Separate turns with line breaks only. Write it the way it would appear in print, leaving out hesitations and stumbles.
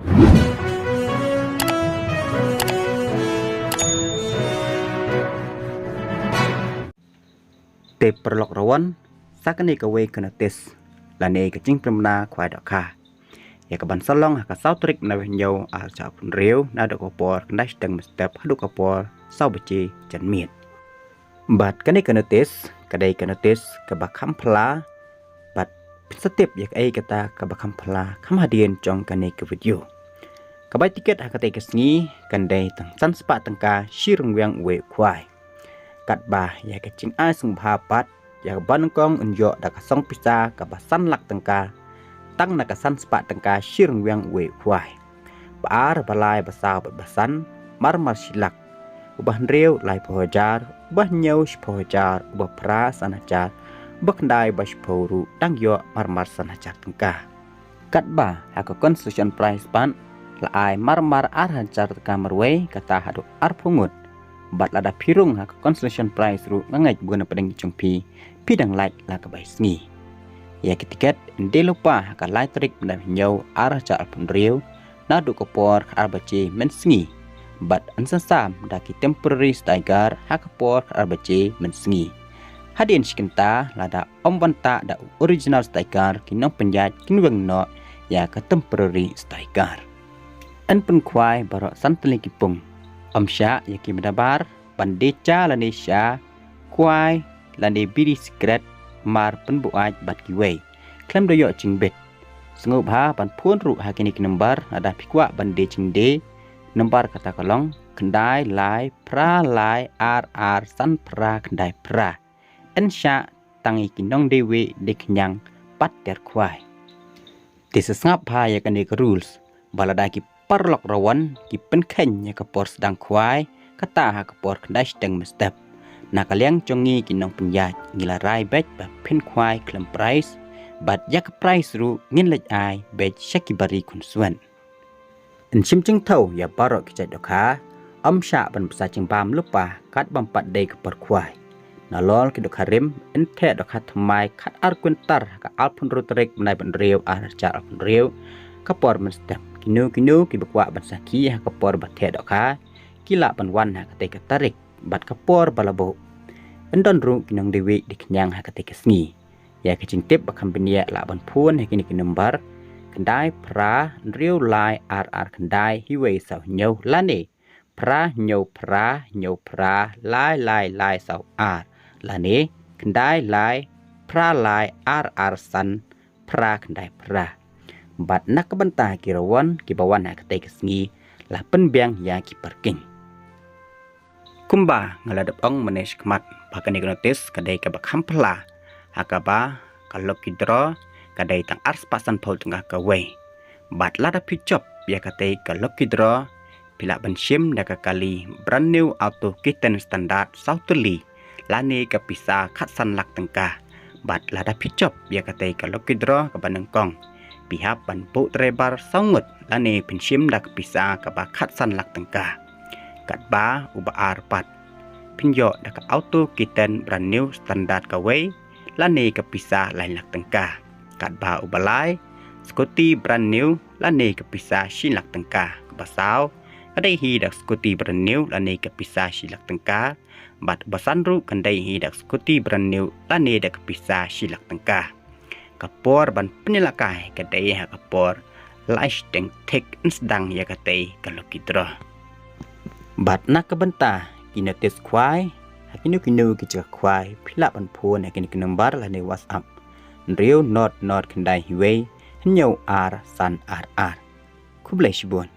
เตปปลอกระวันสักนี่ก็เวกันเตสและนี่ก็จิ้งพรมนาควายดอกค่ะอยากบันสลองหากเศร้าตริกในวันเยาอาจจะพุ่นเรียวนาดอกปอร์ได้สตังมิสเตปฮัดกปอร์เศร้าบจีจันเมียดบัดกันนี่กันเตสก็ได้กันเตสกับบักคำพลาบัดสเต็ปอยากไอกตากับบักคำพลาคำหาเดียนจองกันในกับวิดีโอกับใบติเกตหากเตกสงี้กันได้ตั้งสันสปะตั้งกาชีรงเวียงเวควายกัดบ่าอยากจิงอ้ายสุภาปัดอยากบ้านกองอุนโยดักส่งพิซากับบัสันหลักตังกาตั้งนักสันสปะตังกาชิรงเวียงเวควายบาร์บลายบาสาวบัสันมารมาชิลักอุบันเรียวลายพหจารอุบันเยาวชพหจารอุบัพระสันจารบักได้บัชพรูตั้งโยมารมาสันจารตังกากัดบ่าหากคอนสุชันไพรส์ปันละอายมารอาร์ฮันจารตังกามารเวกตาหาดุอาร์พงุดบัดลาดาพิรุงหากconsolation prize ru ngangai guna pedang jongpi pidang like la ka bai sngi ya ketiket ende lupa hak lai trik dan nyau arah ca alpun riu na du ko por arbace men sngi bad ansan sam da ki temporary stiger hak por arbace men sngi hadin shkinta lada ombanta da original stiger kinong penjat kinweng no ya ka temporary stiger an pun kwai baro santli kipung Amsha yaki mendabar bandeca lanesha kuai lane biri secret mar penbuat bat kiwei klaim doyo cingbet sengup ha ban pun ru hakini nombar ada pikwa bande cingde nombar kata kolong kendai lai pra lai ar san pra kendai pra ensha tangi kinong dewe deknyang pat der kuai disesngap ha yakani rules balada ki parlok rawan ki penken ya kapor sedang kuai kata ha kapor kendai sedang mestep nakaliang jongi kinong penjat ngilarai bet ba pen kuai klem price bat yak price ru ngin lej ai bet shakibari kunsuan en chimching thau ya barok ki doka amsha ban psa chingbam lupa kat bampat dei kapor kuai nalol ki dokarim en the doka thamai khat ar kuntar ka alpun rutrek menai ban riu archa alpun riu kapor mestep kinu ki bakwa bansaki ha kapor bathe doka kila panwan ha kate katarik bat kapor balabo endon ru kinong dewi diknyang ha kate kesngi ya kecing tip bakam benia la ban phun ha kini kinombar kendai pra riu lai ar kendai hiwe sau nyau lane pra nyau pra lai sau ar lane kendai lai pra lai ar san pra kendai pra bat nak bentah kirawan kibawan nak ketek sengi lah penbiang ya ki parking kumba ngaladap ong manesh kmat bahkan notis kadai ka bakham pla hakaba kalau kidro kadai tang ars pasan pol tengah kawe bat lada picop ya kadai kalau kidro pila benshim dak kali brand new auto kitten standard sautuli lani ka pisa khatsan lak tengkah bat lada picop ya kadai kalau kidro ka banengkong pihak ban pu trebar sangut lane penshim dak pisa ka ba khatsan lak tengka kat ba uba arpat pinjo dak auto kitten brand new standard ka we lane ka pisa lain lak tengka kat ba uba lai scotty brand new lane ka pisa shin lak tengka ba saw kadai hi dak scotty brand new lane ka pisa shin lak tengka bat basanru kandai hi dak scotty brand new lane dak pisa shin lak tengka kapor ban penelakai kadai ha kapor laish teng tek sedang ya kadai kalau kidro bat nak kebenta kinates kwai hakinu ki kwai pila ban phone hakini nombar la ne whatsapp riu not kendai hiwe nyau ar san ar kublai shibon